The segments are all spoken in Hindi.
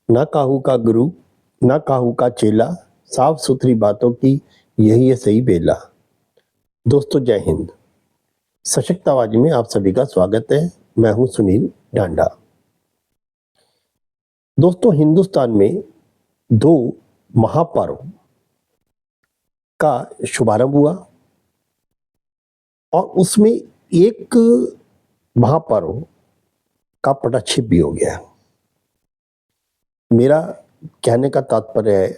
ना काहू का गुरु, ना काहू का चेला, साफ सुथरी बातों की यही है सही बेला। दोस्तों जय हिंद। सशक्त आवाज में आप सभी का स्वागत है। मैं हूं सुनील डांडा। दोस्तों हिंदुस्तान में दो महापर्व का शुभारंभ हुआ और उसमें एक महापर्व का पटाक्षेप भी हो गया। मेरा कहने का तात्पर्य है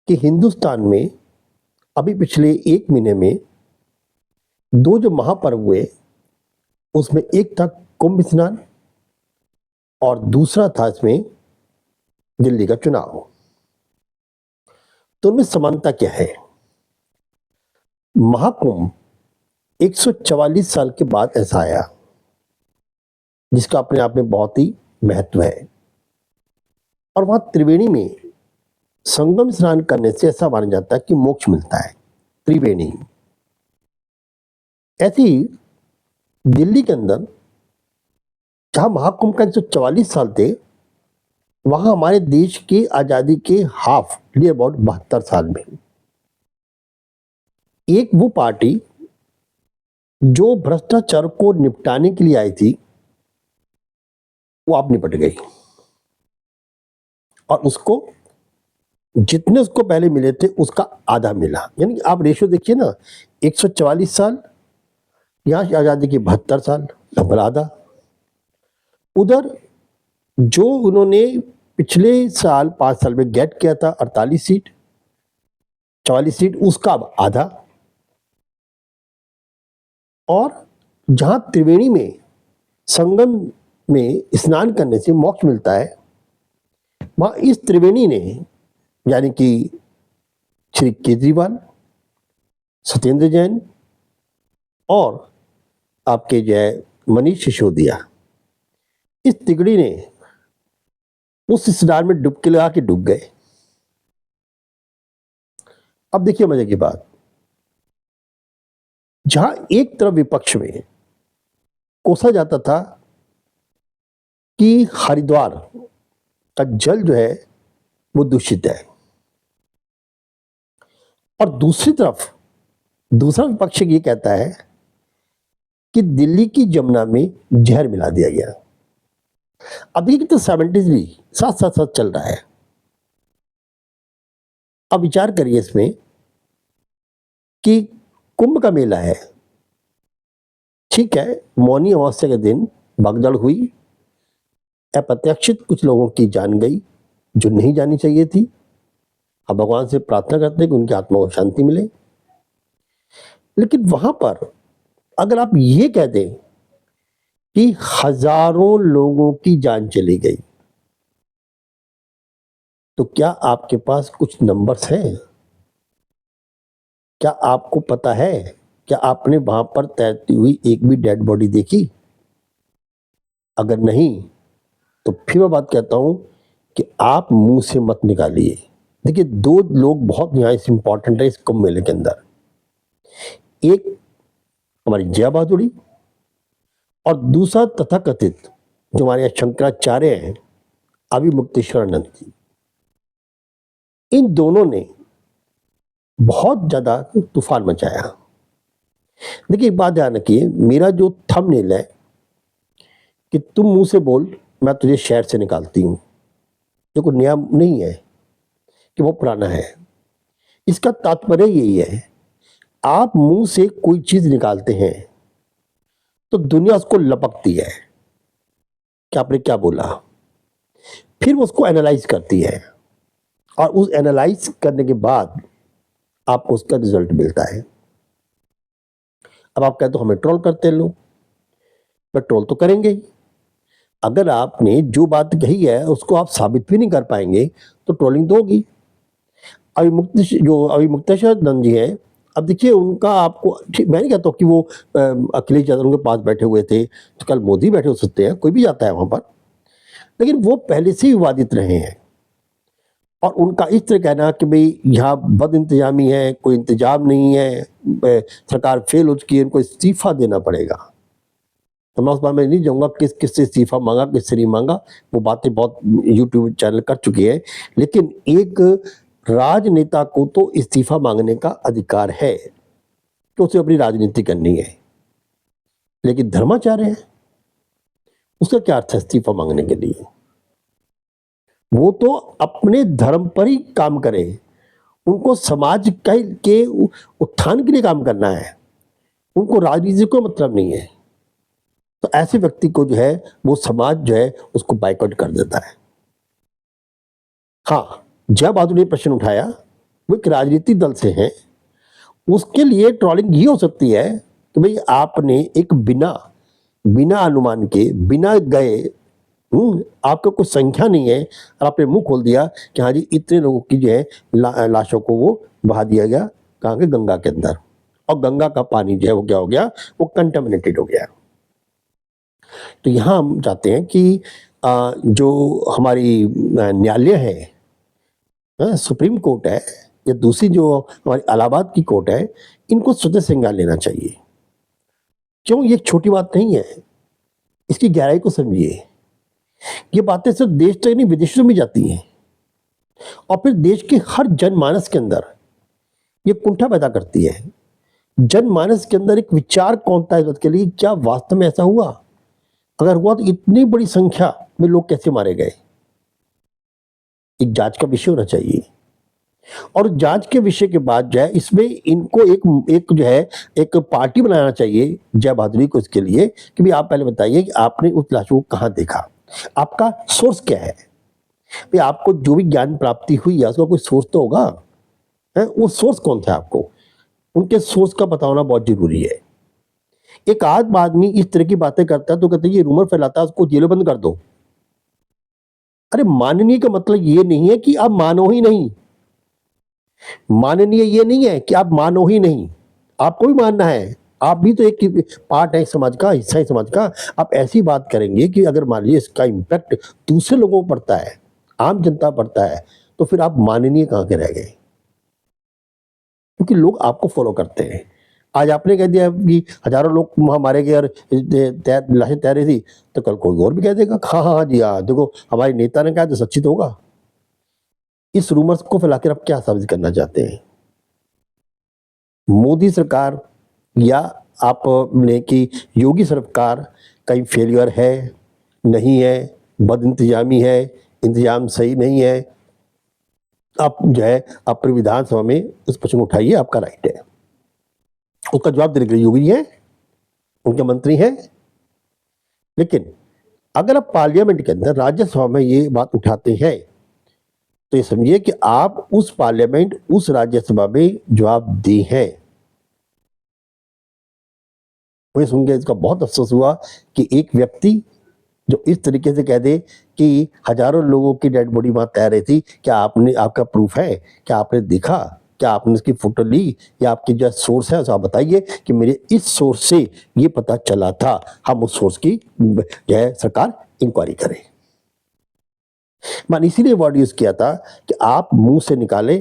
कि हिंदुस्तान में अभी पिछले एक महीने में दो जो महापर्व हुए उसमें एक था कुंभ स्नान और दूसरा था इसमें दिल्ली का चुनाव। तो उनमें समानता क्या है? महाकुंभ 144 साल के बाद ऐसा आया जिसका अपने आप में बहुत ही महत्व है और वहां त्रिवेणी में संगम स्नान करने से ऐसा माना जाता है कि मोक्ष मिलता है। त्रिवेणी ऐसी दिल्ली के अंदर जहां महाकुंभ का 144 साल थे वहां हमारे देश के आजादी के हाफ नियर अबाउट 72 साल में एक वो पार्टी जो भ्रष्टाचार को निपटाने के लिए आई थी वो आप निपट गई और उसको जितने उसको पहले मिले थे उसका आधा मिला। यानी आप रेशियो देखिए ना, 144 साल यहां आजादी के 72 साल लगभग आधा। उधर जो उन्होंने पिछले साल 5 साल में गेट किया था 48 सीट 44 सीट उसका अब आधा। और जहां त्रिवेणी में संगम में स्नान करने से मोक्ष मिलता है वहां इस त्रिवेणी ने यानी कि श्री केजरीवाल, सत्येंद्र जैन और आपके जय मनीष सिसोदिया, इस तिगड़ी ने उस स्नान में डुबकी लगा के डूब गए। अब देखिए मजे की बात, जहां एक तरफ विपक्ष में कोसा जाता था कि हरिद्वार का जल जो है वो दूषित है और दूसरी तरफ दूसरा विपक्ष ये कहता है कि दिल्ली की जमुना में जहर मिला दिया गया। अब ये तो 70s साथ साथ साथ चल रहा है। अब विचार करिए इसमें कि कुंभ का मेला है, ठीक है, मौनी अमावस्या के दिन भगदड़ हुई, अप्रत्याशित कुछ लोगों की जान गई जो नहीं जानी चाहिए थी। अब भगवान से प्रार्थना करते हैं कि उनकी आत्मा को शांति मिले। लेकिन वहां पर अगर आप ये कह दें कि हजारों लोगों की जान चली गई तो क्या आपके पास कुछ नंबर्स हैं? क्या आपको पता है? क्या आपने वहां पर तैरती हुई एक भी डेड बॉडी देखी? अगर नहीं तो फिर मैं बात कहता हूं कि आप मुंह से मत निकालिए। देखिए दो लोग बहुत यहाँ से इंपॉर्टेंट है इस कुंभ मेले के अंदर। एक हमारी जया बहादुरी और दूसरा तथाकथित जो हमारे यहाँ शंकराचार्य हैं अभिमुक्तेश्वरानंद जी। इन दोनों ने बहुत ज्यादा तूफान मचाया। देखिए एक बात ध्यान रखिए, मेरा जो थंबनेल है कि तुम मुंह से बोल मैं तुझे शहर से निकालती हूं, जो कोई नया नहीं है कि वो पुराना है। इसका तात्पर्य यही है, आप मुंह से कोई चीज निकालते हैं तो दुनिया उसको लपकती है कि आपने क्या बोला, फिर वो उसको एनालाइज करती है और उस एनालाइज करने के बाद आपको उसका रिजल्ट मिलता है। अब आप कहते हो हमें ट्रोल करते हैं लोग, पर ट्रोल तो करेंगे ही। अगर आपने जो बात कही है उसको आप साबित भी नहीं कर पाएंगे तो ट्रोलिंग तो होगी। अभिमुक्तेश्वरानंद जी हैं, अब देखिए उनका आपको मैं नहीं कहता कि वो अखिलेश यादव के पास बैठे हुए थे तो कल मोदी बैठे हो सकते हैं, कोई भी जाता है वहां पर, लेकिन वो पहले से ही विवादित रहे हैं और उनका इस तरह कहना कि भाई यहाँ बद इंतजामी है, कोई इंतजाम नहीं है, सरकार फेल हो चुकी है, इनको इस्तीफा देना पड़ेगा। तो मैं उस बारे में नहीं जाऊँगा किस किससे इस्तीफ़ा माँगा, किससे नहीं माँगा, वो बातें बहुत यूट्यूब चैनल कर चुके हैं। लेकिन एक राजनेता को तो इस्तीफ़ा माँगने का अधिकार है कि उसे अपनी राजनीति करनी है। लेकिन धर्माचार्य है, उसका क्या अर्थ है इस्तीफ़ा माँगने के लिए? वो तो अपने धर्म पर ही काम करे, उनको समाज के उत्थान के लिए काम करना है, उनको राजनीति से कोई मतलब नहीं है। तो ऐसे व्यक्ति को जो है वो समाज जो है उसको बायकॉट कर देता है। हाँ, जय बहादुर ने प्रश्न उठाया, वो एक राजनीतिक दल से हैं, उसके लिए ट्रोलिंग ये हो सकती है कि भाई आपने एक बिना अनुमान के, बिना गए, आपका कुछ संख्या नहीं है और आपने मुँह खोल दिया कि हाँ जी इतने लोगों की जो है लाशों को वो बहा दिया गया, कहाँ के गंगा के अंदर, और गंगा का पानी जो है वो क्या हो गया, वो कंटामिनेटेड हो गया। तो यहाँ हम चाहते हैं कि जो हमारी न्यायालय है, सुप्रीम कोर्ट है, या दूसरी जो हमारी इलाहाबाद की कोर्ट है, इनको स्वतः संज्ञान लेना चाहिए। क्यों? ये एक छोटी बात नहीं है, इसकी गहराई को समझिए। ये बातें सिर्फ देश तक नहीं विदेशों में जाती हैं और फिर देश के हर जनमानस के अंदर ये कुंठा पैदा करती है। जनमानस के अंदर एक विचार कौनता है इस बात के लिए, क्या वास्तव में ऐसा हुआ? अगर हुआ तो इतनी बड़ी संख्या में लोग कैसे मारे गए? एक जांच का विषय होना चाहिए। और जांच के विषय के बाद जो है इसमें इनको एक जो है एक पार्टी बनाना चाहिए जय बहादुरी को, इसके लिए कि भाई आप पहले बताइए कि आपने उस लाश को कहाँ देखा, आपका सोर्स क्या है। भाई आपको जो भी ज्ञान प्राप्ति हुई है उसका कोई सोर्स तो होगा, है? वो सोर्स कौन था आपको, उनके सोर्स का पता होना बहुत जरूरी है। एक आदमी इस तरह की बातें करता है तो कहते हैं ये रूमर फैलाता है, उसको जेल बंद कर दो। अरे माननीय का मतलब ये नहीं है कि आप मानो ही नहीं, माननीय ये नहीं है कि आप मानो ही नहीं, आपको भी मानना है, आप भी तो एक पार्ट है समाज का, हिस्सा है समाज का। आप ऐसी बात करेंगे कि अगर मान लीजिए इसका इम्पैक्ट दूसरे लोगों को पड़ता है, आम जनता पड़ता है, तो फिर आप माननीय कहाँ के रह गए? क्योंकि लोग आपको फॉलो करते हैं। आज आपने कह दिया कि हजारों लोग वहां मारे गए और लाशें तैर रही थी, तो कल कोई और भी कह देगा हाँ हाँ जी हाँ देखो हमारे नेता ने कहा तो सच्ची तो होगा। इस रूमर्स को फैलाकर आप क्या साबित करना चाहते हैं? मोदी सरकार या आपने कि योगी सरकार कहीं फेलियर है, नहीं है, बद इंतजामी है, इंतजाम सही नहीं है, आप जो है अपनी विधानसभा में उस प्रश्न को उठाइए, आपका राइट है। उसका जवाब देने के लिए योगी है, उनके मंत्री हैं। लेकिन अगर आप पार्लियामेंट के अंदर राज्यसभा में ये बात उठाते हैं तो ये समझिए कि आप उस पार्लियामेंट, उस राज्यसभा में जवाबदेह हैं। मुझे सुन के इसका बहुत अफसोस हुआ कि एक व्यक्ति जो इस तरीके से कह दे कि हजारों लोगों की डेड बॉडी वहां तैर रही थी, क्या आपने, आपका प्रूफ है, क्या आपने देखा, क्या आपने उसकी फोटो ली, या आपकी जो सोर्स है उसे आप बताइए कि मेरे इस सोर्स से ये पता चला था, हम उस सोर्स की जो है सरकार इंक्वायरी करे। मैंने इसीलिए वर्ड यूज किया था कि आप मुंह से निकाले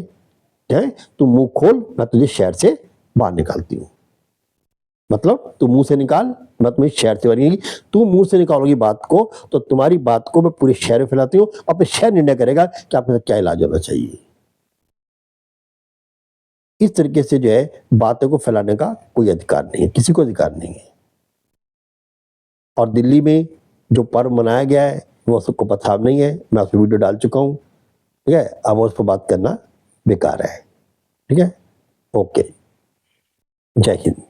हैं, तू मुंह खोल, मैं तुझे शहर से बाहर निकालती हूँ। मतलब तू मुंह से निकाल, मैं तुम्हें शहर से बनेगी, तू मुंह से निकालोगी बात को तो तुम्हारी बात को मैं पूरे शहर में फैलाती हूँ, और फिर शहर निर्णय करेगा कि आपके साथ क्या इलाज होना चाहिए। इस तरीके से जो है बातों को फैलाने का कोई अधिकार नहीं है, किसी को अधिकार नहीं है। और दिल्ली में जो पर्व मनाया गया है वो सबको पता नहीं है, मैं उस पर वीडियो डाल चुका हूँ, ठीक है। अब उस पर बात करना बेकार है, ठीक है। ओके, जय हिंद।